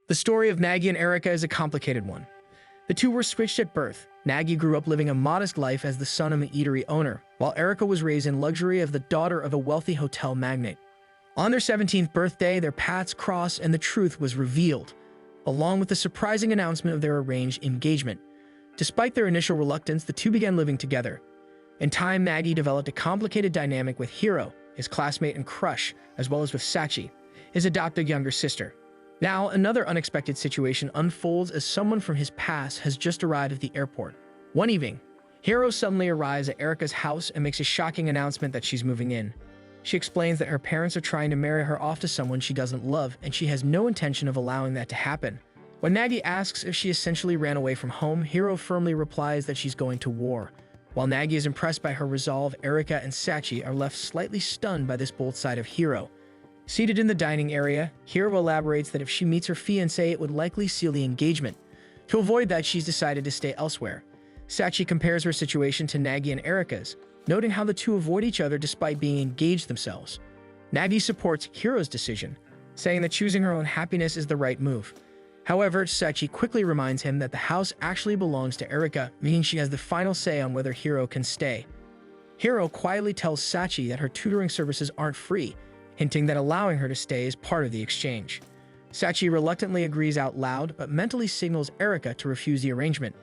The story of Nagi and Erika is a complicated one. The two were switched at birth. Nagi grew up living a modest life as the son of an eatery owner, while Erika was raised in luxury as the daughter of a wealthy hotel magnate. On their 17th birthday, their paths crossed and the truth was revealed, along with the surprising announcement of their arranged engagement. Despite their initial reluctance, the two began living together. In time, Nagi developed a complicated dynamic with Hiro, his classmate and crush, as well as with Sachi, his adopted younger sister. Now, another unexpected situation unfolds as someone from his past has just arrived at the airport. One evening, Hiro suddenly arrives at Erika's house and makes a shocking announcement that she's moving in. She explains that her parents are trying to marry her off to someone she doesn't love, and she has no intention of allowing that to happen. When Nagi asks if she essentially ran away from home, Hiro firmly replies that she's going to war. While Nagi is impressed by her resolve, Erika and Sachi are left slightly stunned by this bold side of Hiro. Seated in the dining area, Hiro elaborates that if she meets her fiancé, it would likely seal the engagement. To avoid that, she's decided to stay elsewhere. Sachi compares her situation to Nagi and Erika's, noting how the two avoid each other despite being engaged themselves. Nagi supports Hiro's decision, saying that choosing her own happiness is the right move. However, Sachi quickly reminds him that the house actually belongs to Erika, meaning she has the final say on whether Hiro can stay. Hiro quietly tells Sachi that her tutoring services aren't free, hinting that allowing her to stay is part of the exchange. Sachi reluctantly agrees out loud, but mentally signals Erika to refuse the arrangement.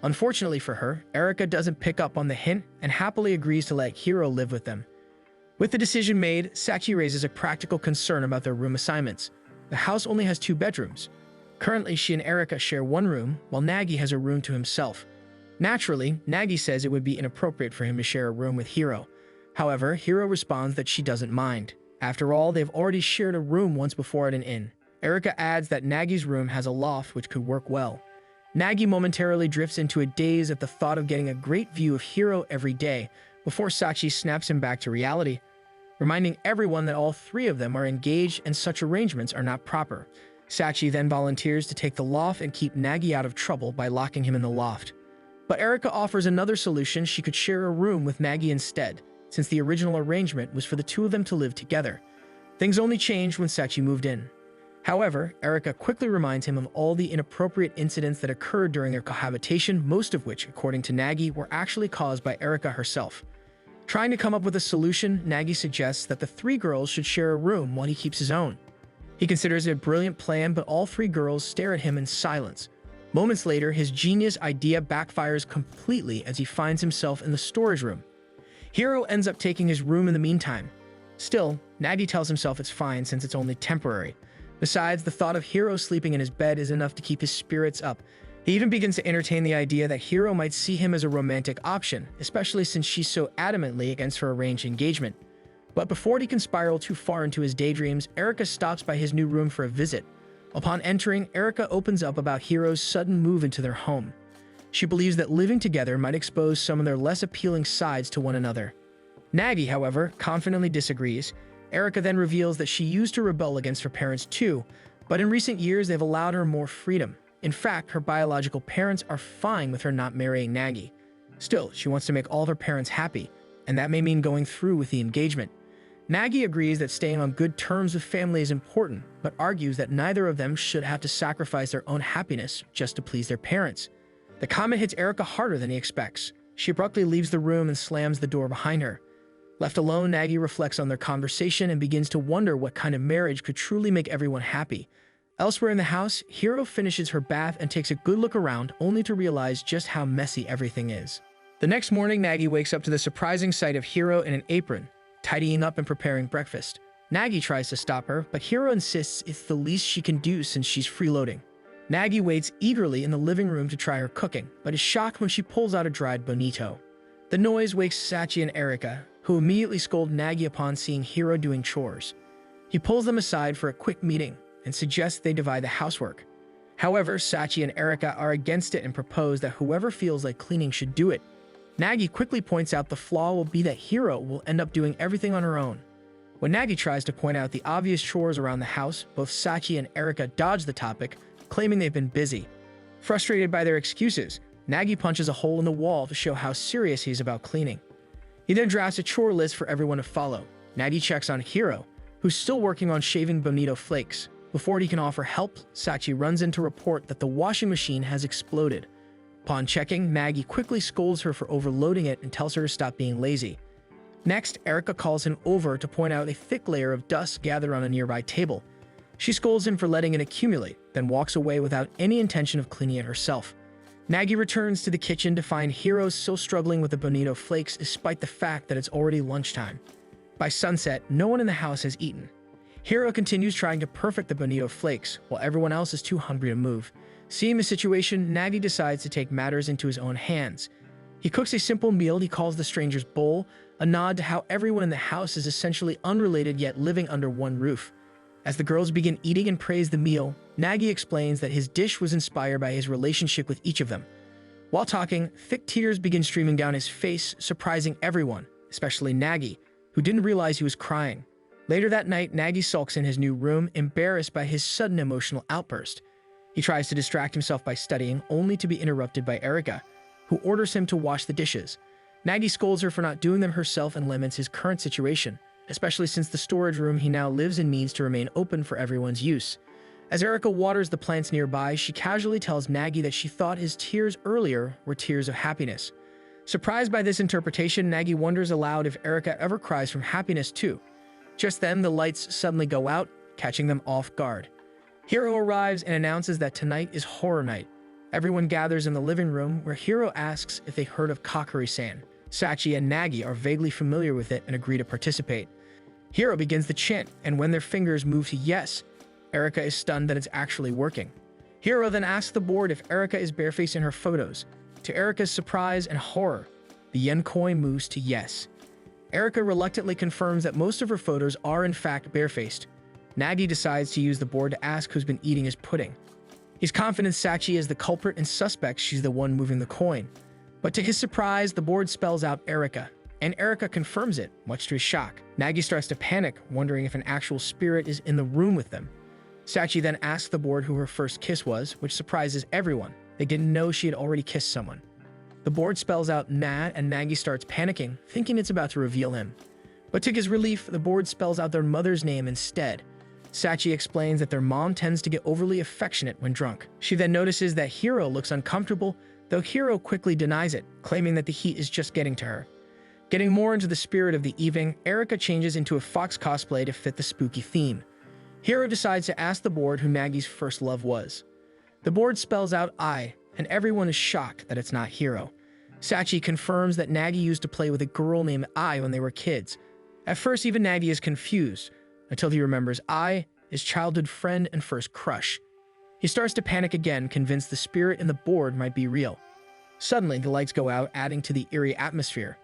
Unfortunately for her, Erika doesn't pick up on the hint and happily agrees to let Hiro live with them. With the decision made, Sachi raises a practical concern about their room assignments. The house only has 2 bedrooms. Currently, she and Erika share one room, while Nagi has a room to himself. Naturally, Nagi says it would be inappropriate for him to share a room with Hiro. However, Hiro responds that she doesn't mind. After all, they've already shared a room once before at an inn. Erika adds that Nagi's room has a loft which could work well. Nagi momentarily drifts into a daze at the thought of getting a great view of Hiro every day, before Sachi snaps him back to reality, reminding everyone that all 3 of them are engaged and such arrangements are not proper. Sachi then volunteers to take the loft and keep Nagi out of trouble by locking him in the loft. But Erika offers another solution: she could share a room with Nagi instead, since the original arrangement was for the 2 of them to live together. Things only changed when Sachi moved in. However, Erika quickly reminds him of all the inappropriate incidents that occurred during their cohabitation, most of which, according to Nagi, were actually caused by Erika herself. Trying to come up with a solution, Nagi suggests that the 3 girls should share a room while he keeps his own. He considers it a brilliant plan, but all 3 girls stare at him in silence. Moments later, his genius idea backfires completely as he finds himself in the storage room. Hiro ends up taking his room in the meantime. Still, Nagi tells himself it's fine since it's only temporary. Besides, the thought of Hiro sleeping in his bed is enough to keep his spirits up. He even begins to entertain the idea that Hiro might see him as a romantic option, especially since she's so adamantly against her arranged engagement. But before he can spiral too far into his daydreams, Erika stops by his new room for a visit. Upon entering, Erika opens up about Hiro's sudden move into their home. She believes that living together might expose some of their less appealing sides to one another. Nagi, however, confidently disagrees. Erika then reveals that she used to rebel against her parents too, but in recent years they've allowed her more freedom. In fact, her biological parents are fine with her not marrying Nagi. Still, she wants to make all of her parents happy, and that may mean going through with the engagement. Nagi agrees that staying on good terms with family is important, but argues that neither of them should have to sacrifice their own happiness just to please their parents. The comment hits Erika harder than he expects. She abruptly leaves the room and slams the door behind her. Left alone, Nagi reflects on their conversation and begins to wonder what kind of marriage could truly make everyone happy. Elsewhere in the house, Hiro finishes her bath and takes a good look around, only to realize just how messy everything is. The next morning, Nagi wakes up to the surprising sight of Hiro in an apron, tidying up and preparing breakfast. Nagi tries to stop her, but Hiro insists it's the least she can do since she's freeloading. Nagi waits eagerly in the living room to try her cooking, but is shocked when she pulls out a dried bonito. The noise wakes Sachi and Erika, who immediately scold Nagi upon seeing Hiro doing chores. He pulls them aside for a quick meeting and suggests they divide the housework. However, Sachi and Erika are against it and propose that whoever feels like cleaning should do it. Nagi quickly points out the flaw will be that Hiro will end up doing everything on her own. When Nagi tries to point out the obvious chores around the house, both Sachi and Erika dodge the topic, claiming they've been busy. Frustrated by their excuses, Nagi punches a hole in the wall to show how serious he is about cleaning. He then drafts a chore list for everyone to follow. Nagi checks on Hiro, who's still working on shaving bonito flakes. Before he can offer help, Sachi runs in to report that the washing machine has exploded. Upon checking, Nagi quickly scolds her for overloading it and tells her to stop being lazy. Next, Erika calls him over to point out a thick layer of dust gathered on a nearby table. She scolds him for letting it accumulate, then walks away without any intention of cleaning it herself. Nagi returns to the kitchen to find Hiro still struggling with the bonito flakes despite the fact that it's already lunchtime. By sunset, no one in the house has eaten. Hiro continues trying to perfect the bonito flakes, while everyone else is too hungry to move. Seeing the situation, Nagi decides to take matters into his own hands. He cooks a simple meal he calls the stranger's bowl, a nod to how everyone in the house is essentially unrelated yet living under one roof. As the girls begin eating and praise the meal, Nagi explains that his dish was inspired by his relationship with each of them. While talking, thick tears begin streaming down his face, surprising everyone, especially Nagi, who didn't realize he was crying. Later that night, Nagi sulks in his new room, embarrassed by his sudden emotional outburst. He tries to distract himself by studying, only to be interrupted by Erika, who orders him to wash the dishes. Nagi scolds her for not doing them herself and laments his current situation, especially since the storage room he now lives in needs to remain open for everyone's use. As Erika waters the plants nearby, she casually tells Nagi that she thought his tears earlier were tears of happiness. Surprised by this interpretation, Nagi wonders aloud if Erika ever cries from happiness too. Just then, the lights suddenly go out, catching them off guard. Hiro arrives and announces that tonight is horror night. Everyone gathers in the living room, where Hiro asks if they heard of Kakuri-san. Sachi and Nagi are vaguely familiar with it and agree to participate. Hiro begins the chant, and when their fingers move to yes, Erika is stunned that it's actually working. Hiro then asks the board if Erika is barefaced in her photos. To Erika's surprise and horror, the yen coin moves to yes. Erika reluctantly confirms that most of her photos are in fact barefaced. Nagi decides to use the board to ask who's been eating his pudding. He's confident Sachi is the culprit and suspects she's the one moving the coin. But to his surprise, the board spells out Erika, and Erika confirms it, much to his shock. Nagi starts to panic, wondering if an actual spirit is in the room with them. Sachi then asks the board who her first kiss was, which surprises everyone. They didn't know she had already kissed someone. The board spells out Nat, and Nagi starts panicking, thinking it's about to reveal him. But to his relief, the board spells out their mother's name instead. Sachi explains that their mom tends to get overly affectionate when drunk. She then notices that Hiro looks uncomfortable, though Hiro quickly denies it, claiming that the heat is just getting to her. Getting more into the spirit of the evening, Erika changes into a fox cosplay to fit the spooky theme. Hiro decides to ask the board who Nagi's first love was. The board spells out I, and everyone is shocked that it's not Hiro. Sachi confirms that Nagi used to play with a girl named Ai when they were kids. At first, even Nagi is confused, until he remembers Ai, his childhood friend and first crush. He starts to panic again, convinced the spirit in the board might be real. Suddenly, the lights go out, adding to the eerie atmosphere.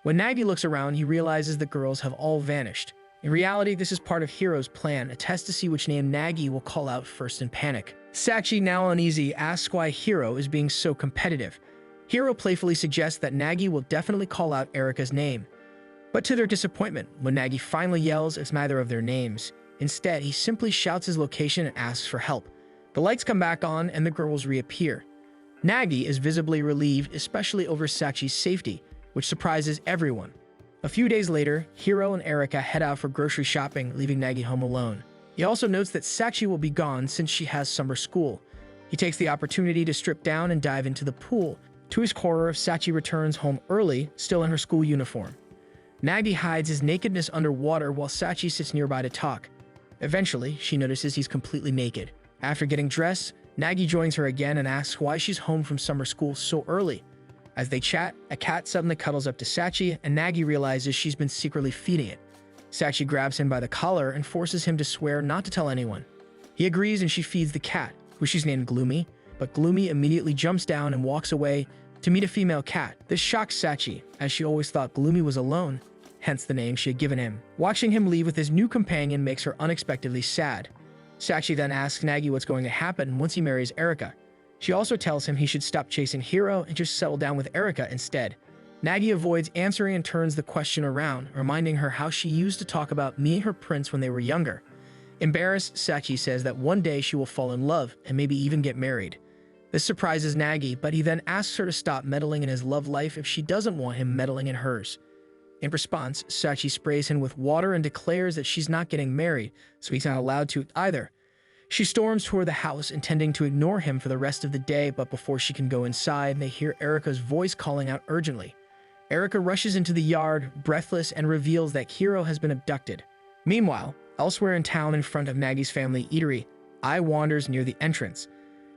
When Nagi looks around, he realizes the girls have all vanished. In reality, this is part of Hiro's plan, a test to see which name Nagi will call out first in panic. Sachi, now uneasy, asks why Hiro is being so competitive. Hiro playfully suggests that Nagi will definitely call out Erika's name. But to their disappointment, when Nagi finally yells, it's neither of their names. Instead, he simply shouts his location and asks for help. The lights come back on and the girls reappear. Nagi is visibly relieved, especially over Sachi's safety, which surprises everyone. A few days later, Hiro and Erika head out for grocery shopping, leaving Nagi home alone. He also notes that Sachi will be gone since she has summer school. He takes the opportunity to strip down and dive into the pool. To his horror, Sachi returns home early, still in her school uniform. Nagi hides his nakedness underwater while Sachi sits nearby to talk. Eventually, she notices he's completely naked. After getting dressed, Nagi joins her again and asks why she's home from summer school so early. As they chat, a cat suddenly cuddles up to Sachi, and Nagi realizes she's been secretly feeding it. Sachi grabs him by the collar and forces him to swear not to tell anyone. He agrees and she feeds the cat, who she's named Gloomy, but Gloomy immediately jumps down and walks away to meet a female cat. This shocks Sachi, as she always thought Gloomy was alone, hence the name she had given him. Watching him leave with his new companion makes her unexpectedly sad. Sachi then asks Nagi what's going to happen once he marries Erika. She also tells him he should stop chasing Hiro and just settle down with Erika instead. Nagi avoids answering and turns the question around, reminding her how she used to talk about meeting her prince when they were younger. Embarrassed, Sachi says that one day she will fall in love and maybe even get married. This surprises Nagi, but he then asks her to stop meddling in his love life if she doesn't want him meddling in hers. In response, Sachi sprays him with water and declares that she's not getting married, so he's not allowed to either. She storms toward the house, intending to ignore him for the rest of the day, but before she can go inside, they hear Erika's voice calling out urgently. Erika rushes into the yard, breathless, and reveals that Hiro has been abducted. Meanwhile, elsewhere in town in front of Nagi's family eatery, Ai wanders near the entrance.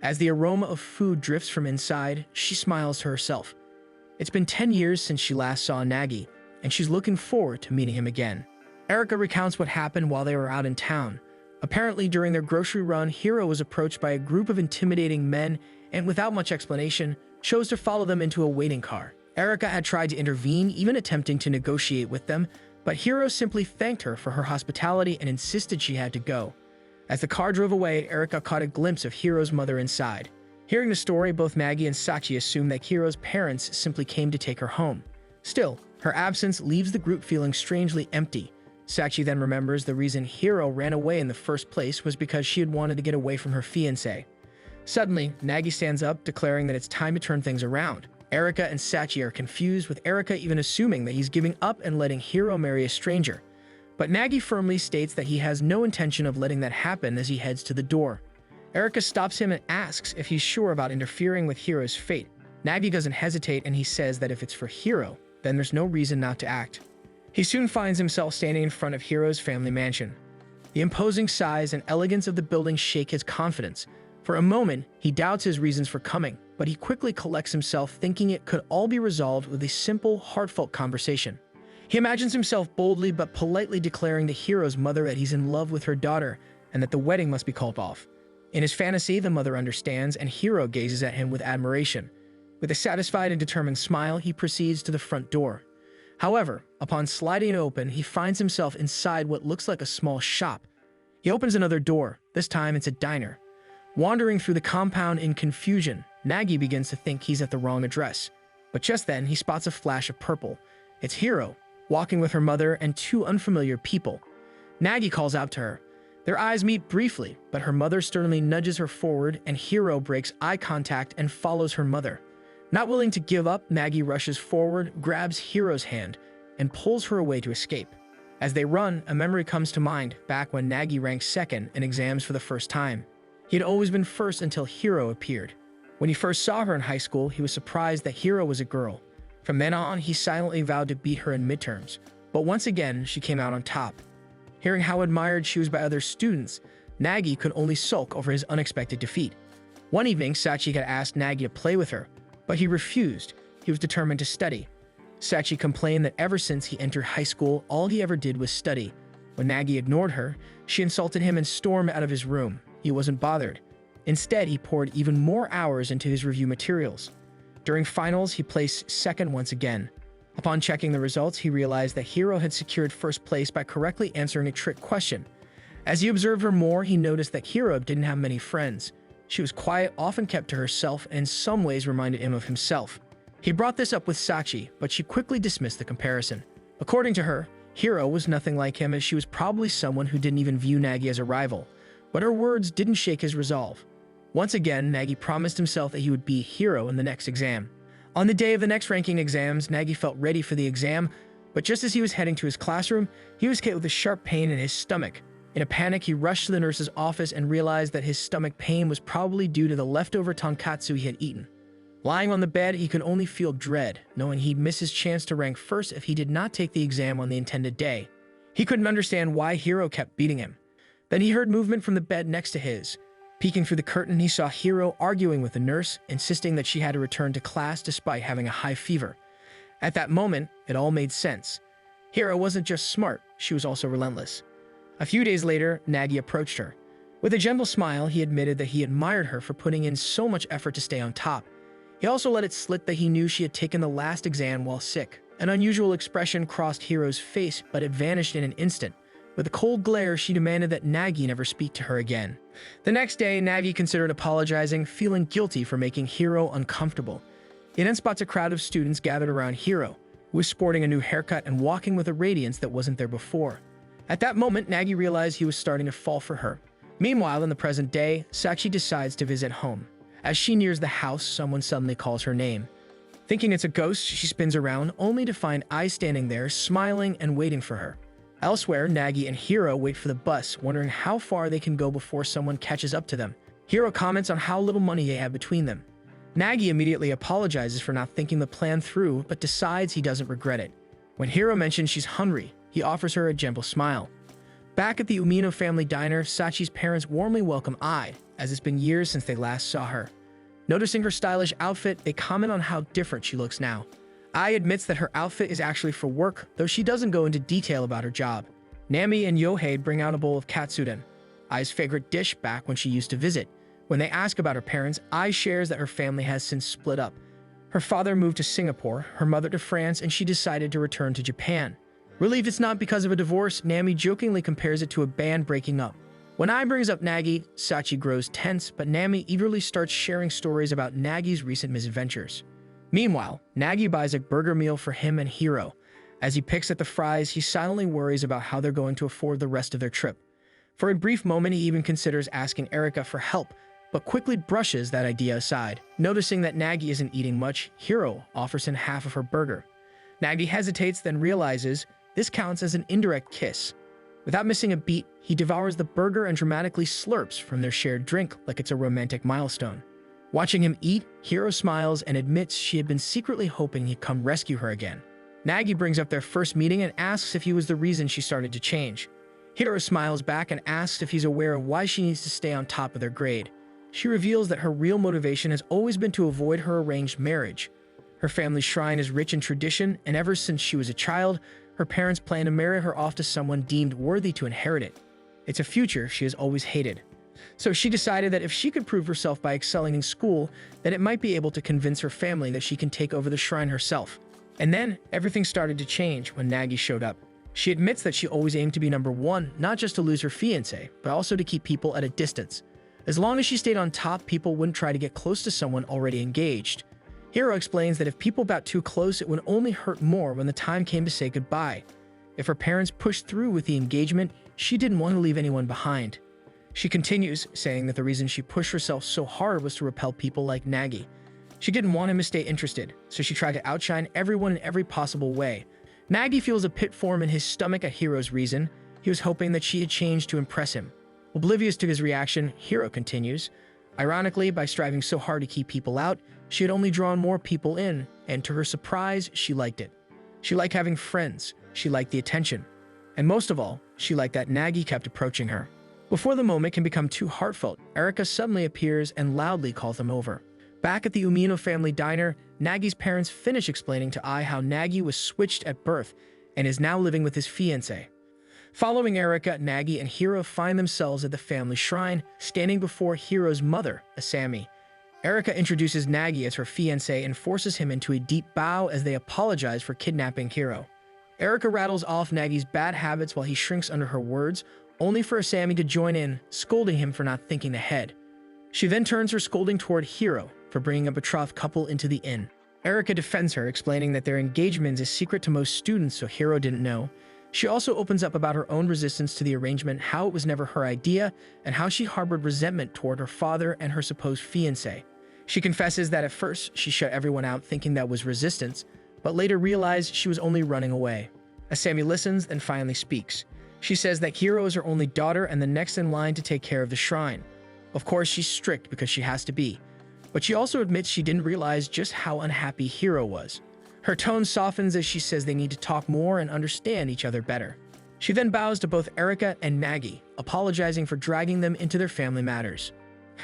As the aroma of food drifts from inside, she smiles to herself. It's been 10 years since she last saw Nagi, and she's looking forward to meeting him again. Erika recounts what happened while they were out in town. Apparently, during their grocery run, Hiro was approached by a group of intimidating men and, without much explanation, chose to follow them into a waiting car. Erika had tried to intervene, even attempting to negotiate with them, but Hiro simply thanked her for her hospitality and insisted she had to go. As the car drove away, Erika caught a glimpse of Hiro's mother inside. Hearing the story, both Nagi and Sachi assume that Hiro's parents simply came to take her home. Still, her absence leaves the group feeling strangely empty. Sachi then remembers the reason Hiro ran away in the first place was because she had wanted to get away from her fiancé. Suddenly, Nagi stands up, declaring that it's time to turn things around. Erika and Sachi are confused, with Erika even assuming that he's giving up and letting Hiro marry a stranger. But Nagi firmly states that he has no intention of letting that happen as he heads to the door. Erika stops him and asks if he's sure about interfering with Hiro's fate. Nagi doesn't hesitate, and he says that if it's for Hiro, then there's no reason not to act. He soon finds himself standing in front of Hiro's family mansion. The imposing size and elegance of the building shake his confidence. For a moment, he doubts his reasons for coming, but he quickly collects himself, thinking it could all be resolved with a simple, heartfelt conversation. He imagines himself boldly but politely declaring to Hiro's mother that he's in love with her daughter and that the wedding must be called off. In his fantasy, the mother understands, and Hiro gazes at him with admiration. With a satisfied and determined smile, he proceeds to the front door. However, upon sliding it open, he finds himself inside what looks like a small shop. He opens another door. This time, it's a diner. Wandering through the compound in confusion, Nagi begins to think he's at the wrong address. But just then, he spots a flash of purple. It's Hiro, walking with her mother and two unfamiliar people. Nagi calls out to her. Their eyes meet briefly, but her mother sternly nudges her forward, and Hiro breaks eye contact and follows her mother. Not willing to give up, Nagi rushes forward, grabs Hiro's hand, and pulls her away to escape. As they run, a memory comes to mind back when Nagi ranked second in exams for the first time. He had always been first until Hiro appeared. When he first saw her in high school, he was surprised that Hiro was a girl. From then on, he silently vowed to beat her in midterms, but once again, she came out on top. Hearing how admired she was by other students, Nagi could only sulk over his unexpected defeat. One evening, Sachi had asked Nagi to play with her, but he refused. He was determined to study. Sachi complained that ever since he entered high school, all he ever did was study. When Nagi ignored her, she insulted him and stormed out of his room. He wasn't bothered. Instead, he poured even more hours into his review materials. During finals, he placed second once again. Upon checking the results, he realized that Hiro had secured first place by correctly answering a trick question. As he observed her more, he noticed that Hiro didn't have many friends. She was quiet, often kept to herself, and in some ways reminded him of himself. He brought this up with Sachi, but she quickly dismissed the comparison. According to her, Hiro was nothing like him, as she was probably someone who didn't even view Nagi as a rival. But her words didn't shake his resolve. Once again, Nagi promised himself that he would be Hiro in the next exam. On the day of the next ranking exams, Nagi felt ready for the exam, but just as he was heading to his classroom, he was hit with a sharp pain in his stomach. In a panic, he rushed to the nurse's office and realized that his stomach pain was probably due to the leftover tonkatsu he had eaten. Lying on the bed, he could only feel dread, knowing he'd miss his chance to rank first if he did not take the exam on the intended day. He couldn't understand why Hiro kept beating him. Then he heard movement from the bed next to his. Peeking through the curtain, he saw Hiro arguing with the nurse, insisting that she had to return to class despite having a high fever. At that moment, it all made sense. Hiro wasn't just smart, she was also relentless. A few days later, Nagi approached her. With a gentle smile, he admitted that he admired her for putting in so much effort to stay on top. He also let it slip that he knew she had taken the last exam while sick. An unusual expression crossed Hiro's face, but it vanished in an instant. With a cold glare, she demanded that Nagi never speak to her again. The next day, Nagi considered apologizing, feeling guilty for making Hiro uncomfortable. He then spots a crowd of students gathered around Hiro, who was sporting a new haircut and walking with a radiance that wasn't there before. At that moment, Nagi realized he was starting to fall for her. Meanwhile, in the present day, Sachi decides to visit home. As she nears the house, someone suddenly calls her name. Thinking it's a ghost, she spins around, only to find Ai standing there, smiling and waiting for her. Elsewhere, Nagi and Hiro wait for the bus, wondering how far they can go before someone catches up to them. Hiro comments on how little money they have between them. Nagi immediately apologizes for not thinking the plan through, but decides he doesn't regret it. When Hiro mentions she's hungry, he offers her a gentle smile. Back at the Umino family diner, Sachi's parents warmly welcome Ai, as it's been years since they last saw her. Noticing her stylish outfit, they comment on how different she looks now. Ai admits that her outfit is actually for work, though she doesn't go into detail about her job. Nami and Yohei bring out a bowl of katsuden, Ai's favorite dish back when she used to visit. When they ask about her parents, Ai shares that her family has since split up. Her father moved to Singapore, her mother to France, and she decided to return to Japan. Relieved it's not because of a divorce, Nami jokingly compares it to a band breaking up. When Ai brings up Nagi, Sachi grows tense, but Nami eagerly starts sharing stories about Nagi's recent misadventures. Meanwhile, Nagi buys a burger meal for him and Hiro. As he picks at the fries, he silently worries about how they're going to afford the rest of their trip. For a brief moment, he even considers asking Erika for help, but quickly brushes that idea aside. Noticing that Nagi isn't eating much, Hiro offers him half of her burger. Nagi hesitates, then realizes this counts as an indirect kiss. Without missing a beat, he devours the burger and dramatically slurps from their shared drink like it's a romantic milestone. Watching him eat, Hiro smiles and admits she had been secretly hoping he'd come rescue her again. Nagi brings up their first meeting and asks if he was the reason she started to change. Hiro smiles back and asks if he's aware of why she needs to stay on top of their grade. She reveals that her real motivation has always been to avoid her arranged marriage. Her family's shrine is rich in tradition, and ever since she was a child, her parents plan to marry her off to someone deemed worthy to inherit it. It's a future she has always hated. So she decided that if she could prove herself by excelling in school, then it might be able to convince her family that she can take over the shrine herself. And then, everything started to change when Nagi showed up. She admits that she always aimed to be number one, not just to lose her fiancé, but also to keep people at a distance. As long as she stayed on top, people wouldn't try to get close to someone already engaged. Hiro explains that if people got too close, it would only hurt more when the time came to say goodbye. If her parents pushed through with the engagement, she didn't want to leave anyone behind. She continues, saying that the reason she pushed herself so hard was to repel people like Nagi. She didn't want him to stay interested, so she tried to outshine everyone in every possible way. Nagi feels a pit form in his stomach at Hiro's reason. He was hoping that she had changed to impress him. Oblivious to his reaction, Hiro continues. Ironically, by striving so hard to keep people out, she had only drawn more people in, and to her surprise, she liked it. She liked having friends, she liked the attention, and most of all, she liked that Nagi kept approaching her. Before the moment can become too heartfelt, Erika suddenly appears and loudly calls them over. Back at the Umino family diner, Nagi's parents finish explaining to Ai how Nagi was switched at birth and is now living with his fiancé. Following Erika, Nagi and Hiro find themselves at the family shrine, standing before Hiro's mother, Asami. Erika introduces Nagi as her fiancé and forces him into a deep bow as they apologize for kidnapping Hiro. Erika rattles off Nagi's bad habits while he shrinks under her words, only for Asami to join in, scolding him for not thinking ahead. She then turns her scolding toward Hiro for bringing a betrothed couple into the inn. Erika defends her, explaining that their engagement is secret to most students, so Hiro didn't know. She also opens up about her own resistance to the arrangement, how it was never her idea, and how she harbored resentment toward her father and her supposed fiancé. She confesses that at first she shut everyone out thinking that was resistance, but later realized she was only running away. Asami listens and finally speaks. She says that Hiro is her only daughter and the next in line to take care of the shrine. Of course, she's strict because she has to be, but she also admits she didn't realize just how unhappy Hiro was. Her tone softens as she says they need to talk more and understand each other better. She then bows to both Erika and Nagi, apologizing for dragging them into their family matters.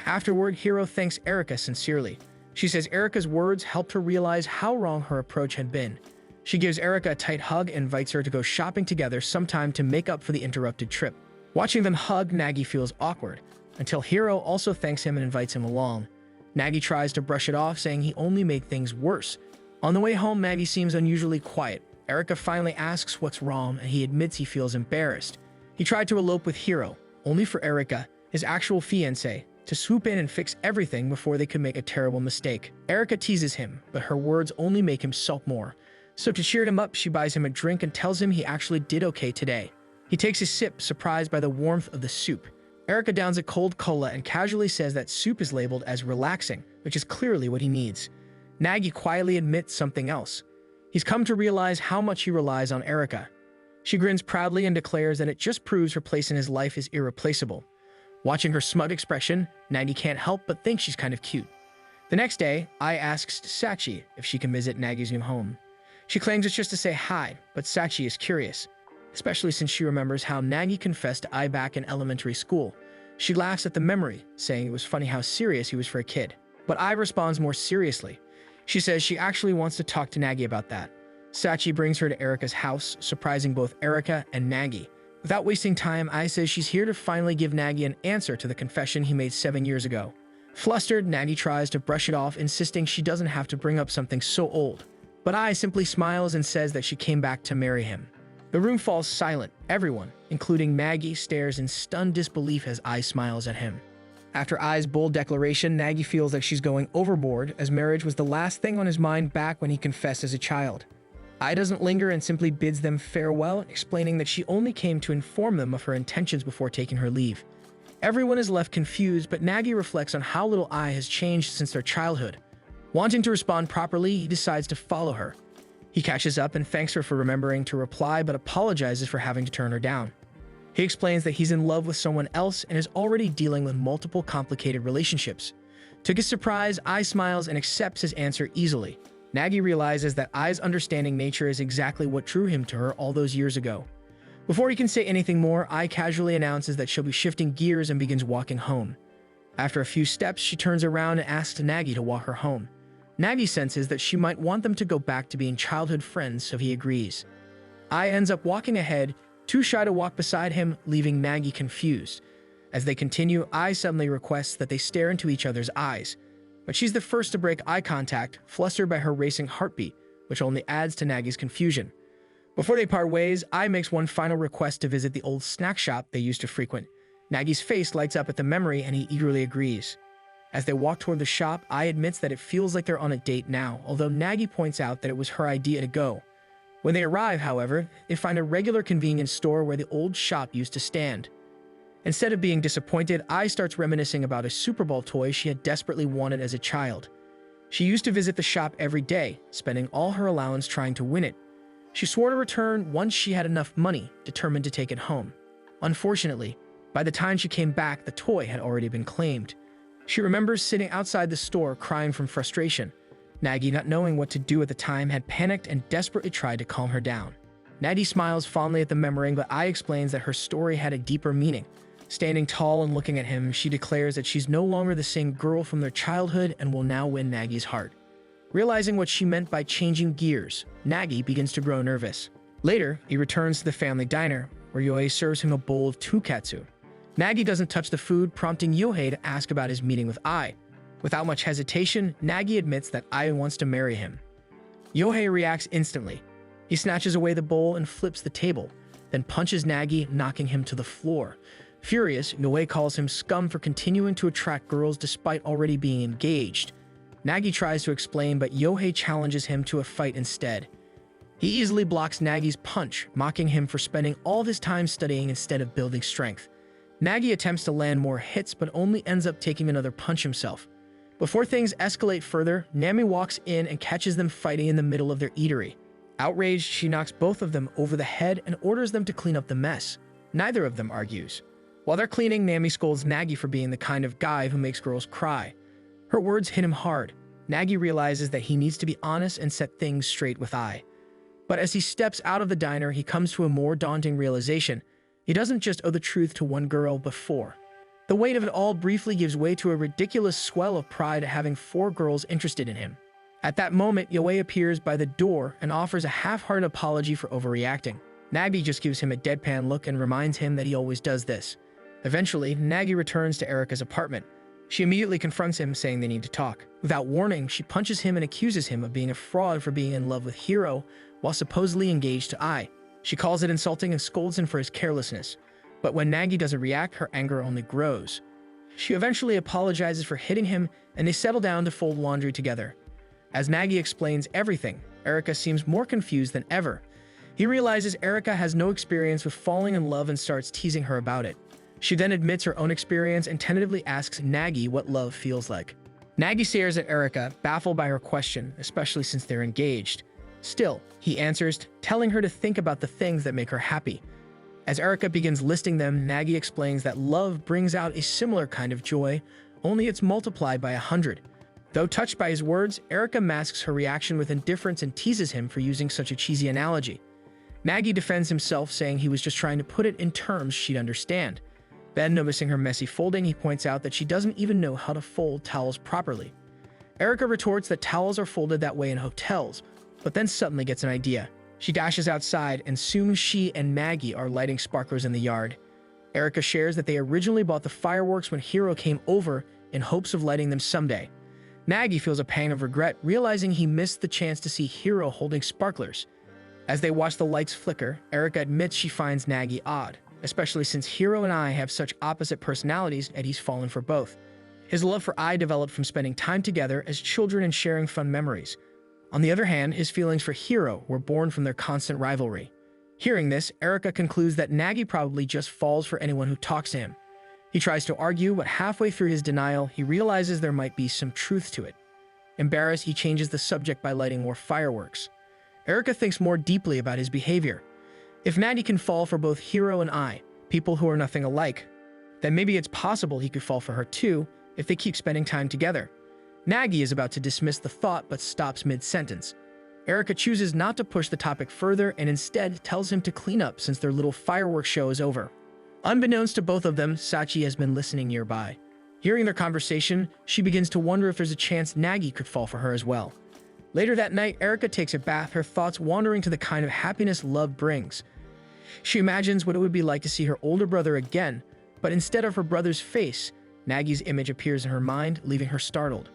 Afterward, Hiro thanks Erika sincerely. She says Erika's words helped her realize how wrong her approach had been. She gives Erika a tight hug and invites her to go shopping together sometime to make up for the interrupted trip. Watching them hug, Nagi feels awkward, until Hiro also thanks him and invites him along. Nagi tries to brush it off, saying he only made things worse. On the way home, Nagi seems unusually quiet. Erika finally asks what's wrong, and he admits he feels embarrassed. He tried to elope with Hiro, only for Erika, his actual fiancé, to swoop in and fix everything before they could make a terrible mistake. Erika teases him, but her words only make him sulk more. So to cheer him up, she buys him a drink and tells him he actually did okay today. He takes a sip, surprised by the warmth of the soup. Erika downs a cold cola and casually says that soup is labeled as relaxing, which is clearly what he needs. Nagi quietly admits something else. He's come to realize how much he relies on Erika. She grins proudly and declares that it just proves her place in his life is irreplaceable. Watching her smug expression, Nagi can't help but think she's kind of cute. The next day, Ai asks Sachi if she can visit Nagi's new home. She claims it's just to say hi, but Sachi is curious, especially since she remembers how Nagi confessed to Ai back in elementary school. She laughs at the memory, saying it was funny how serious he was for a kid. But Ai responds more seriously. She says she actually wants to talk to Nagi about that. Sachi brings her to Erika's house, surprising both Erika and Nagi. Without wasting time, Ai says she's here to finally give Nagi an answer to the confession he made 7 years ago. Flustered, Nagi tries to brush it off, insisting she doesn't have to bring up something so old. But Ai simply smiles and says that she came back to marry him. The room falls silent. Everyone, including Nagi, stares in stunned disbelief as Ai smiles at him. After Ai's bold declaration, Nagi feels like she's going overboard, as marriage was the last thing on his mind back when he confessed as a child. Ai doesn't linger and simply bids them farewell, explaining that she only came to inform them of her intentions before taking her leave. Everyone is left confused, but Nagi reflects on how little Ai has changed since their childhood. Wanting to respond properly, he decides to follow her. He catches up and thanks her for remembering to reply, but apologizes for having to turn her down. He explains that he's in love with someone else and is already dealing with multiple complicated relationships. To his surprise, Ai smiles and accepts his answer easily. Nagi realizes that Ai's understanding nature is exactly what drew him to her all those years ago. Before he can say anything more, Ai casually announces that she'll be shifting gears and begins walking home. After a few steps, she turns around and asks Nagi to walk her home. Nagi senses that she might want them to go back to being childhood friends, so he agrees. Ai ends up walking ahead, too shy to walk beside him, leaving Nagi confused. As they continue, Ai suddenly requests that they stare into each other's eyes, but she's the first to break eye contact, flustered by her racing heartbeat, which only adds to Nagi's confusion. Before they part ways, Ai makes one final request to visit the old snack shop they used to frequent. Nagi's face lights up at the memory and he eagerly agrees. As they walk toward the shop, Ai admits that it feels like they're on a date now, although Nagi points out that it was her idea to go. When they arrive, however, they find a regular convenience store where the old shop used to stand. Instead of being disappointed, Ai starts reminiscing about a Super Bowl toy she had desperately wanted as a child. She used to visit the shop every day, spending all her allowance trying to win it. She swore to return once she had enough money, determined to take it home. Unfortunately, by the time she came back, the toy had already been claimed. She remembers sitting outside the store crying from frustration. Nagi, not knowing what to do at the time, had panicked and desperately tried to calm her down. Nagi smiles fondly at the memory, but Ai explains that her story had a deeper meaning. Standing tall and looking at him, she declares that she's no longer the same girl from their childhood and will now win Nagi's heart. Realizing what she meant by changing gears, Nagi begins to grow nervous. Later, he returns to the family diner, where Yohei serves him a bowl of tonkatsu. Nagi doesn't touch the food, prompting Yohei to ask about his meeting with Ai. Without much hesitation, Nagi admits that Ai wants to marry him. Yohei reacts instantly. He snatches away the bowl and flips the table, then punches Nagi, knocking him to the floor. Furious, Yohei calls him scum for continuing to attract girls despite already being engaged. Nagi tries to explain, but Yohei challenges him to a fight instead. He easily blocks Nagi's punch, mocking him for spending all of his time studying instead of building strength. Nagi attempts to land more hits, but only ends up taking another punch himself. Before things escalate further, Nami walks in and catches them fighting in the middle of their eatery. Outraged, she knocks both of them over the head and orders them to clean up the mess. Neither of them argues. While they're cleaning, Nami scolds Nagi for being the kind of guy who makes girls cry. Her words hit him hard. Nagi realizes that he needs to be honest and set things straight with Ai. But as he steps out of the diner, he comes to a more daunting realization. He doesn't just owe the truth to one girl, but 4. The weight of it all briefly gives way to a ridiculous swell of pride at having 4 girls interested in him. At that moment, Yohei appears by the door and offers a half-hearted apology for overreacting. Nagi just gives him a deadpan look and reminds him that he always does this. Eventually, Nagi returns to Erika's apartment. She immediately confronts him, saying they need to talk. Without warning, she punches him and accuses him of being a fraud for being in love with Hiro while supposedly engaged to Ai. She calls it insulting and scolds him for his carelessness. But when Nagi doesn't react, her anger only grows. She eventually apologizes for hitting him, and they settle down to fold laundry together. As Nagi explains everything, Erika seems more confused than ever. He realizes Erika has no experience with falling in love and starts teasing her about it. She then admits her own experience and tentatively asks Nagi what love feels like. Nagi stares at Erika, baffled by her question, especially since they're engaged. Still, he answers, telling her to think about the things that make her happy. As Erika begins listing them, Nagi explains that love brings out a similar kind of joy, only it's multiplied by 100. Though touched by his words, Erika masks her reaction with indifference and teases him for using such a cheesy analogy. Nagi defends himself, saying he was just trying to put it in terms she'd understand. Then, noticing her messy folding, he points out that she doesn't even know how to fold towels properly. Erika retorts that towels are folded that way in hotels, but then suddenly gets an idea. She dashes outside, and soon she and Nagi are lighting sparklers in the yard. Erika shares that they originally bought the fireworks when Hiro came over in hopes of lighting them someday. Nagi feels a pang of regret, realizing he missed the chance to see Hiro holding sparklers. As they watch the lights flicker, Erika admits she finds Nagi odd, especially since Hiro and Ai have such opposite personalities and he's fallen for both. His love for Ai developed from spending time together as children and sharing fun memories. On the other hand, his feelings for Hiro were born from their constant rivalry. Hearing this, Erika concludes that Nagi probably just falls for anyone who talks to him. He tries to argue, but halfway through his denial, he realizes there might be some truth to it. Embarrassed, he changes the subject by lighting more fireworks. Erika thinks more deeply about his behavior. If Nagi can fall for both Hiro and Ai, people who are nothing alike, then maybe it's possible he could fall for her too if they keep spending time together. Nagi is about to dismiss the thought but stops mid-sentence. Erika chooses not to push the topic further and instead tells him to clean up since their little fireworks show is over. Unbeknownst to both of them, Sachi has been listening nearby. Hearing their conversation, she begins to wonder if there's a chance Nagi could fall for her as well. Later that night, Erika takes a bath, her thoughts wandering to the kind of happiness love brings. She imagines what it would be like to see her older brother again, but instead of her brother's face, Nagi's image appears in her mind, leaving her startled.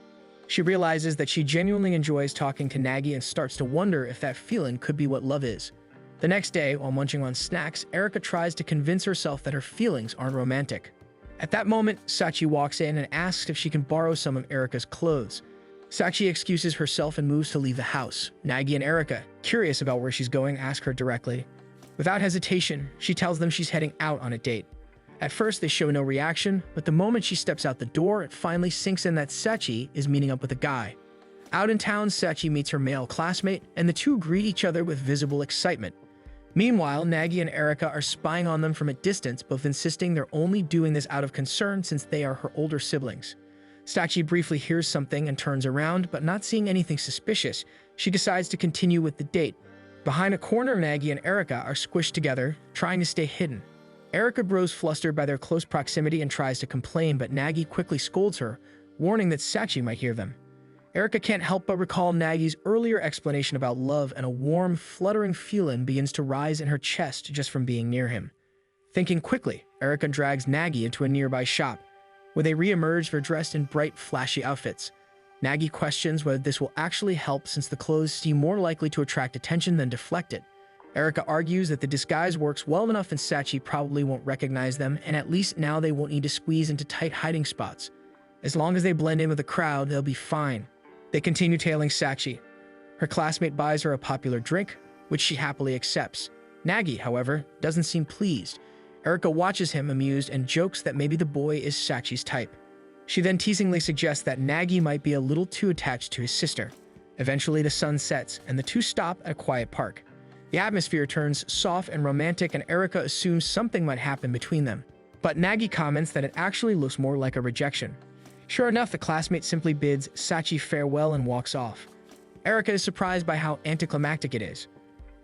She realizes that she genuinely enjoys talking to Nagi and starts to wonder if that feeling could be what love is. The next day, while munching on snacks, Erika tries to convince herself that her feelings aren't romantic. At that moment, Sachi walks in and asks if she can borrow some of Erika's clothes. Sachi excuses herself and moves to leave the house. Nagi and Erika, curious about where she's going, ask her directly. Without hesitation, she tells them she's heading out on a date. At first, they show no reaction, but the moment she steps out the door, it finally sinks in that Sachi is meeting up with a guy. Out in town, Sachi meets her male classmate, and the two greet each other with visible excitement. Meanwhile, Nagi and Erika are spying on them from a distance, both insisting they're only doing this out of concern since they are her older siblings. Sachi briefly hears something and turns around, but not seeing anything suspicious, she decides to continue with the date. Behind a corner, Nagi and Erika are squished together, trying to stay hidden. Erika grows flustered by their close proximity and tries to complain, but Nagi quickly scolds her, warning that Sachi might hear them. Erika can't help but recall Nagi's earlier explanation about love, and a warm, fluttering feeling begins to rise in her chest just from being near him. Thinking quickly, Erika drags Nagi into a nearby shop, where they re-emerge dressed in bright, flashy outfits. Nagi questions whether this will actually help since the clothes seem more likely to attract attention than deflect it. Erika argues that the disguise works well enough and Sachi probably won't recognize them, and at least now they won't need to squeeze into tight hiding spots. As long as they blend in with the crowd, they'll be fine. They continue tailing Sachi. Her classmate buys her a popular drink, which she happily accepts. Nagi, however, doesn't seem pleased. Erika watches him amused and jokes that maybe the boy is Sachi's type. She then teasingly suggests that Nagi might be a little too attached to his sister. Eventually, the sun sets, and the two stop at a quiet park. The atmosphere turns soft and romantic, and Erika assumes something might happen between them. But Nagi comments that it actually looks more like a rejection. Sure enough, the classmate simply bids Sachi farewell and walks off. Erika is surprised by how anticlimactic it is.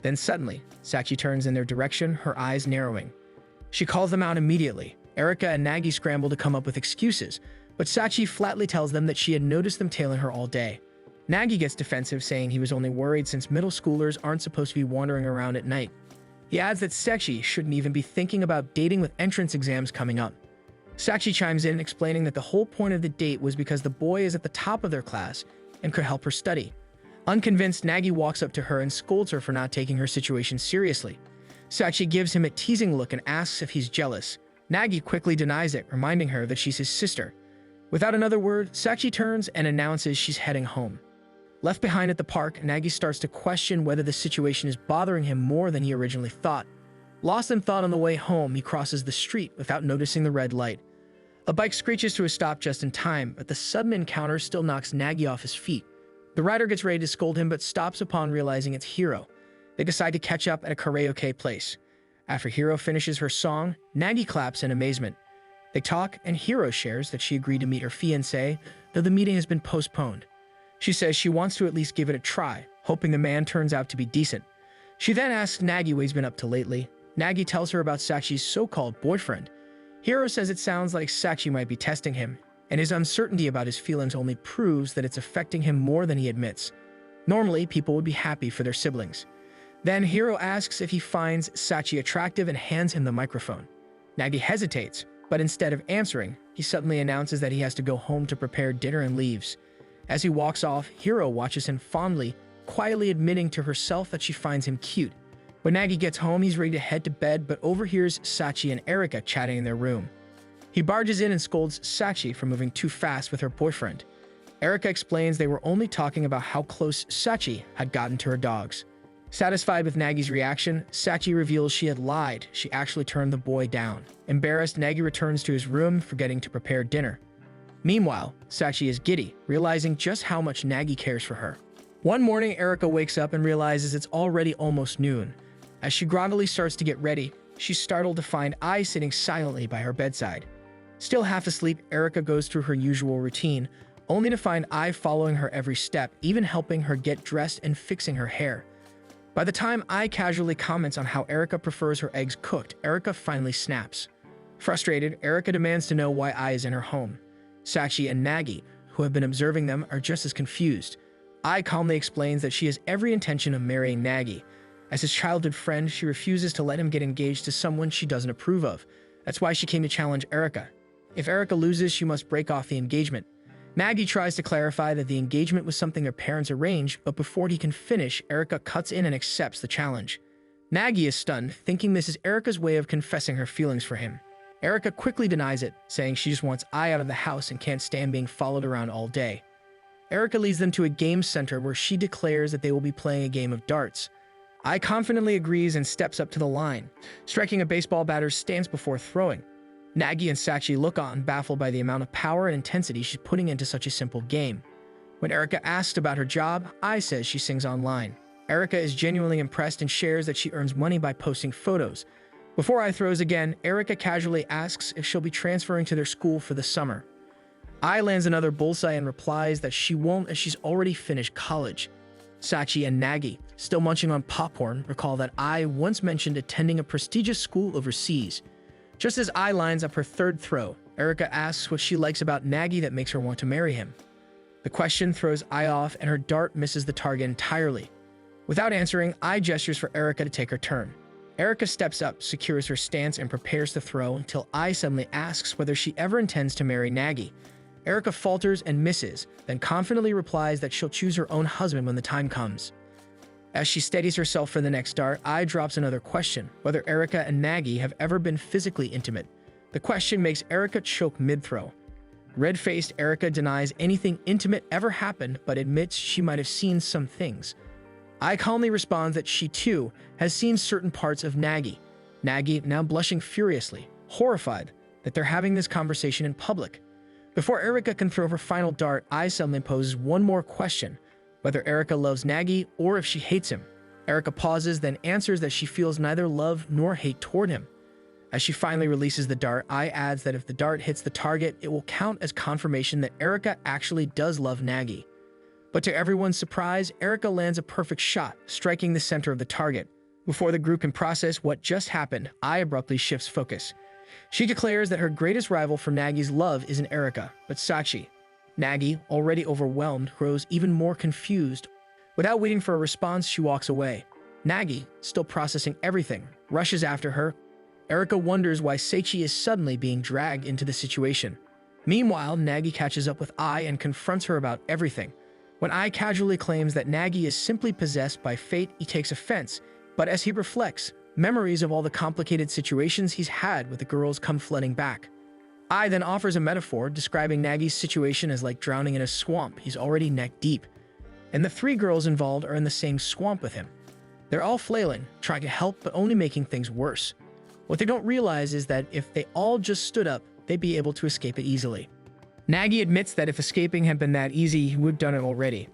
Then suddenly, Sachi turns in their direction, her eyes narrowing. She calls them out immediately. Erika and Nagi scramble to come up with excuses, but Sachi flatly tells them that she had noticed them tailing her all day. Nagi gets defensive, saying he was only worried since middle schoolers aren't supposed to be wandering around at night. He adds that Sachi shouldn't even be thinking about dating with entrance exams coming up. Sachi chimes in, explaining that the whole point of the date was because the boy is at the top of their class and could help her study. Unconvinced, Nagi walks up to her and scolds her for not taking her situation seriously. Sachi gives him a teasing look and asks if he's jealous. Nagi quickly denies it, reminding her that she's his sister. Without another word, Sachi turns and announces she's heading home. Left behind at the park, Nagi starts to question whether the situation is bothering him more than he originally thought. Lost in thought on the way home, he crosses the street without noticing the red light. A bike screeches to a stop just in time, but the sudden encounter still knocks Nagi off his feet. The writer gets ready to scold him but stops upon realizing it's Hiro. They decide to catch up at a karaoke place. After Hiro finishes her song, Nagi claps in amazement. They talk, and Hiro shares that she agreed to meet her fiancé, though the meeting has been postponed. She says she wants to at least give it a try, hoping the man turns out to be decent. She then asks Nagi what he's been up to lately. Nagi tells her about Sachi's so-called boyfriend. Hiro says it sounds like Sachi might be testing him, and his uncertainty about his feelings only proves that it's affecting him more than he admits. Normally, people would be happy for their siblings. Then Hiro asks if he finds Sachi attractive and hands him the microphone. Nagi hesitates, but instead of answering, he suddenly announces that he has to go home to prepare dinner and leaves. As he walks off, Hiro watches him fondly, quietly admitting to herself that she finds him cute. When Nagi gets home, he's ready to head to bed, but overhears Sachi and Erika chatting in their room. He barges in and scolds Sachi for moving too fast with her boyfriend. Erika explains they were only talking about how close Sachi had gotten to her dogs. Satisfied with Nagi's reaction, Sachi reveals she had lied. She actually turned the boy down. Embarrassed, Nagi returns to his room, forgetting to prepare dinner. Meanwhile, Sachi is giddy, realizing just how much Nagi cares for her. One morning, Erika wakes up and realizes it's already almost noon. As she groggily starts to get ready, she's startled to find Ai sitting silently by her bedside. Still half asleep, Erika goes through her usual routine, only to find Ai following her every step, even helping her get dressed and fixing her hair. By the time Ai casually comments on how Erika prefers her eggs cooked, Erika finally snaps. Frustrated, Erika demands to know why Ai is in her home. Sachi and Nagi, who have been observing them, are just as confused. Ai calmly explains that she has every intention of marrying Nagi. As his childhood friend, she refuses to let him get engaged to someone she doesn't approve of. That's why she came to challenge Erika. If Erika loses, she must break off the engagement. Nagi tries to clarify that the engagement was something their parents arranged, but before he can finish, Erika cuts in and accepts the challenge. Nagi is stunned, thinking this is Erika's way of confessing her feelings for him. Erika quickly denies it, saying she just wants Ai out of the house and can't stand being followed around all day. Erika leads them to a game center where she declares that they will be playing a game of darts. Ai confidently agrees and steps up to the line, striking a baseball batter's stance before throwing. Nagi and Sachi look on, baffled by the amount of power and intensity she's putting into such a simple game. When Erika asks about her job, Ai says she sings online. Erika is genuinely impressed and shares that she earns money by posting photos. Before Ai throws again, Erika casually asks if she'll be transferring to their school for the summer. Ai lands another bullseye and replies that she won't as she's already finished college. Sachi and Nagi, still munching on popcorn, recall that Ai once mentioned attending a prestigious school overseas. Just as Ai lines up her third throw, Erika asks what she likes about Nagi that makes her want to marry him. The question throws Ai off and her dart misses the target entirely. Without answering, Ai gestures for Erika to take her turn. Erika steps up, secures her stance, and prepares to throw until Ai suddenly asks whether she ever intends to marry Nagi. Erika falters and misses, then confidently replies that she'll choose her own husband when the time comes. As she steadies herself for the next dart, Ai drops another question, whether Erika and Nagi have ever been physically intimate. The question makes Erika choke mid-throw. Red-faced, Erika denies anything intimate ever happened, but admits she might have seen some things. Ai calmly responds that she, too, has seen certain parts of Nagi. Nagi now blushing furiously, horrified that they're having this conversation in public. Before Erika can throw her final dart, Ai suddenly poses one more question, whether Erika loves Nagi or if she hates him. Erika pauses, then answers that she feels neither love nor hate toward him. As she finally releases the dart, Ai adds that if the dart hits the target, it will count as confirmation that Erika actually does love Nagi. But to everyone's surprise, Erika lands a perfect shot, striking the center of the target. Before the group can process what just happened, Ai abruptly shifts focus. She declares that her greatest rival for Nagi's love isn't Erika, but Sachi. Nagi, already overwhelmed, grows even more confused. Without waiting for a response, she walks away. Nagi, still processing everything, rushes after her. Erika wonders why Sachi is suddenly being dragged into the situation. Meanwhile, Nagi catches up with Ai and confronts her about everything. When Ai casually claims that Nagi is simply possessed by fate, he takes offense, but as he reflects, memories of all the complicated situations he's had with the girls come flooding back. Ai then offers a metaphor describing Nagi's situation as like drowning in a swamp he's already neck deep, and the three girls involved are in the same swamp with him. They're all flailing, trying to help but only making things worse. What they don't realize is that if they all just stood up, they'd be able to escape it easily. Nagi admits that if escaping had been that easy, he would have done it already.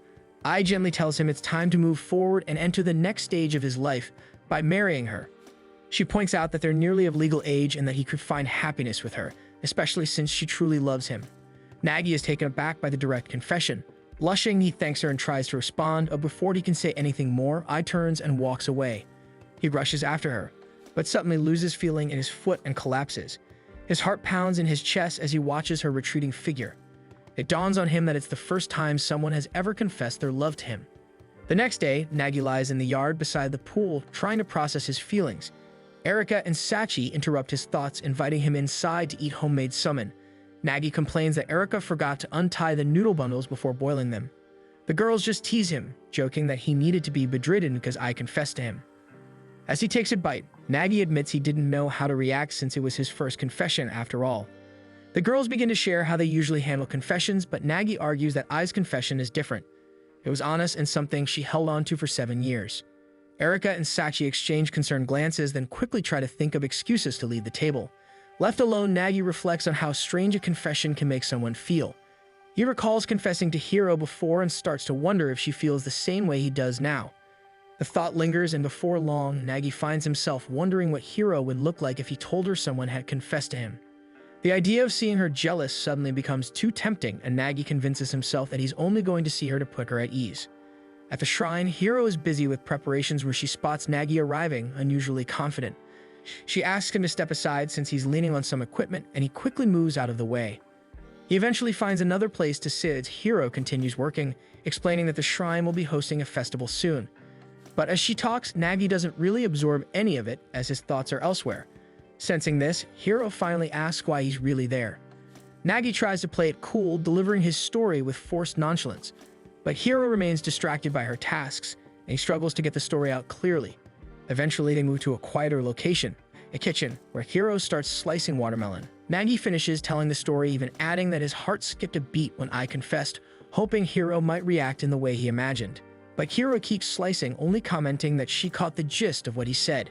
Ai gently tells him it's time to move forward and enter the next stage of his life by marrying her. She points out that they're nearly of legal age and that he could find happiness with her, especially since she truly loves him. Nagi is taken aback by the direct confession. Blushing, he thanks her and tries to respond, but before he can say anything more, Ai turns and walks away. He rushes after her, but suddenly loses feeling in his foot and collapses. His heart pounds in his chest as he watches her retreating figure. It dawns on him that it's the first time someone has ever confessed their love to him. The next day, Nagi lies in the yard beside the pool, trying to process his feelings. Erika and Sachi interrupt his thoughts, inviting him inside to eat homemade summon. Nagi complains that Erika forgot to untie the noodle bundles before boiling them. The girls just tease him, joking that he needed to be bedridden because I confessed to him. As he takes a bite, Nagi admits he didn't know how to react since it was his first confession after all. The girls begin to share how they usually handle confessions, but Nagi argues that Ai's confession is different. It was honest and something she held on to for 7 years. Erika and Sachi exchange concerned glances, then quickly try to think of excuses to leave the table. Left alone, Nagi reflects on how strange a confession can make someone feel. He recalls confessing to Hiro before and starts to wonder if she feels the same way he does now. The thought lingers, and before long, Nagi finds himself wondering what Hiro would look like if he told her someone had confessed to him. The idea of seeing her jealous suddenly becomes too tempting, and Nagi convinces himself that he's only going to see her to put her at ease. At the shrine, Hiro is busy with preparations where she spots Nagi arriving, unusually confident. She asks him to step aside since he's leaning on some equipment, and he quickly moves out of the way. He eventually finds another place to sit as Hiro continues working, explaining that the shrine will be hosting a festival soon. But as she talks, Nagi doesn't really absorb any of it, as his thoughts are elsewhere. Sensing this, Hiro finally asks why he's really there. Nagi tries to play it cool, delivering his story with forced nonchalance. But Hiro remains distracted by her tasks, and he struggles to get the story out clearly. Eventually, they move to a quieter location, a kitchen, where Hiro starts slicing watermelon. Nagi finishes telling the story, even adding that his heart skipped a beat when I confessed, hoping Hiro might react in the way he imagined. But Hiro keeps slicing, only commenting that she caught the gist of what he said.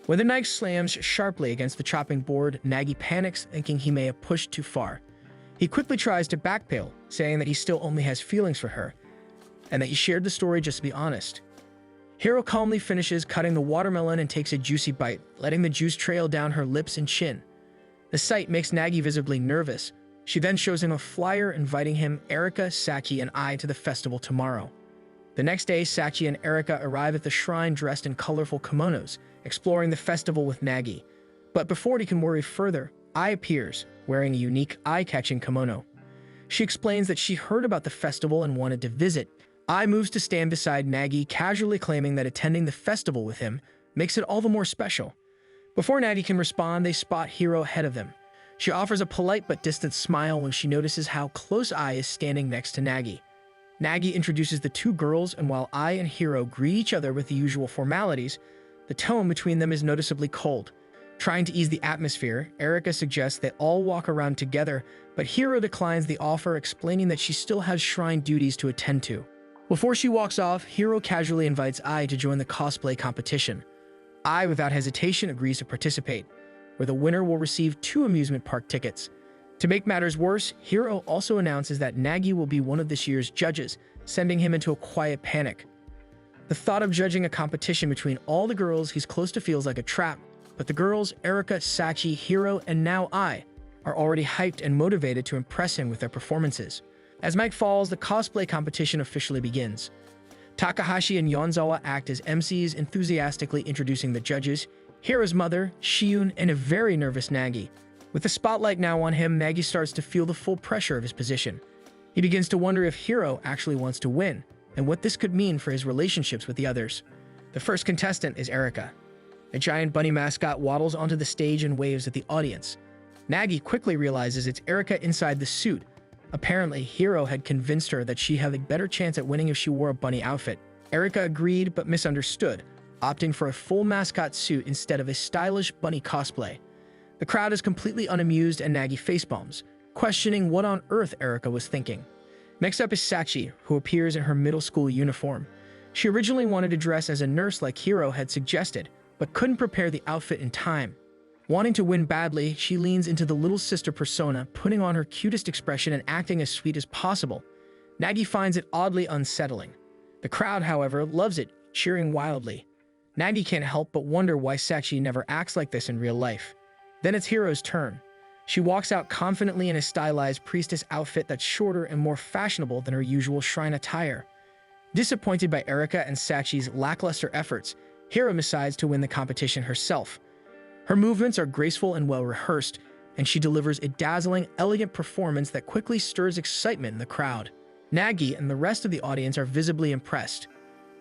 When the knife slams sharply against the chopping board, Nagi panics, thinking he may have pushed too far. He quickly tries to backpedal, saying that he still only has feelings for her, and that he shared the story just to be honest. Hiro calmly finishes cutting the watermelon and takes a juicy bite, letting the juice trail down her lips and chin. The sight makes Nagi visibly nervous. She then shows him a flyer inviting him, Erika, Sachi, and I to the festival tomorrow. The next day, Sachi and Erika arrive at the shrine dressed in colorful kimonos, exploring the festival with Nagi. But before he can worry further, Ai appears, wearing a unique, eye-catching kimono. She explains that she heard about the festival and wanted to visit. Ai moves to stand beside Nagi, casually claiming that attending the festival with him makes it all the more special. Before Nagi can respond, they spot Hiro ahead of them. She offers a polite but distant smile when she notices how close Ai is standing next to Nagi. Nagi introduces the two girls, and while Ai and Hiro greet each other with the usual formalities, the tone between them is noticeably cold. Trying to ease the atmosphere, Erika suggests they all walk around together, but Hiro declines the offer, explaining that she still has shrine duties to attend to. Before she walks off, Hiro casually invites Ai to join the cosplay competition. Ai, without hesitation, agrees to participate, where the winner will receive 2 amusement park tickets. To make matters worse, Hiro also announces that Nagi will be one of this year's judges, sending him into a quiet panic. The thought of judging a competition between all the girls he's close to feels like a trap, but the girls, Erika, Sachi, Hiro, and now Ai, are already hyped and motivated to impress him with their performances. As night falls, the cosplay competition officially begins. Takahashi and Yonzawa act as MCs, enthusiastically introducing the judges, Hiro's mother, Shiun, and a very nervous Nagi. With the spotlight now on him, Nagi starts to feel the full pressure of his position. He begins to wonder if Hiro actually wants to win, and what this could mean for his relationships with the others. The first contestant is Erika. A giant bunny mascot waddles onto the stage and waves at the audience. Nagi quickly realizes it's Erika inside the suit. Apparently, Hiro had convinced her that she had a better chance at winning if she wore a bunny outfit. Erika agreed but misunderstood, opting for a full mascot suit instead of a stylish bunny cosplay. The crowd is completely unamused and Nagi facepalms, questioning what on earth Erika was thinking. Next up is Sachi, who appears in her middle school uniform. She originally wanted to dress as a nurse like Hiro had suggested, but couldn't prepare the outfit in time. Wanting to win badly, she leans into the little sister persona, putting on her cutest expression and acting as sweet as possible. Nagi finds it oddly unsettling. The crowd, however, loves it, cheering wildly. Nagi can't help but wonder why Sakshi never acts like this in real life. Then it's Hiro's turn. She walks out confidently in a stylized priestess outfit that's shorter and more fashionable than her usual shrine attire. Disappointed by Erika and Sakshi's lackluster efforts, Hiro decides to win the competition herself. Her movements are graceful and well-rehearsed, and she delivers a dazzling, elegant performance that quickly stirs excitement in the crowd. Nagi and the rest of the audience are visibly impressed.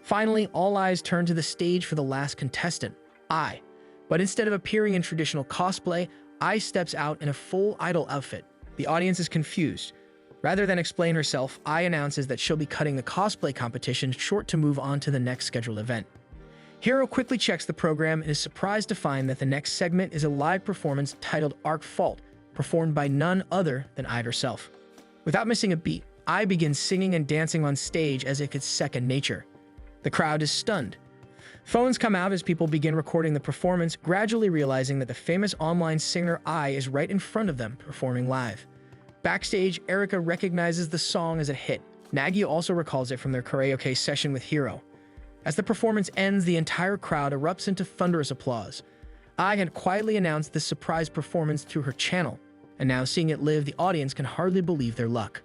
Finally, all eyes turn to the stage for the last contestant, Ai. But instead of appearing in traditional cosplay, Ai steps out in a full idol outfit. The audience is confused. Rather than explain herself, Ai announces that she'll be cutting the cosplay competition short to move on to the next scheduled event. Hiro quickly checks the program and is surprised to find that the next segment is a live performance titled Arc Fault, performed by none other than Ai herself. Without missing a beat, Ai begins singing and dancing on stage as if it's second nature. The crowd is stunned. Phones come out as people begin recording the performance, gradually realizing that the famous online singer Ai is right in front of them, performing live. Backstage, Erika recognizes the song as a hit. Nagi also recalls it from their karaoke session with Hiro. As the performance ends, the entire crowd erupts into thunderous applause. Ai had quietly announced this surprise performance through her channel, and now seeing it live, the audience can hardly believe their luck.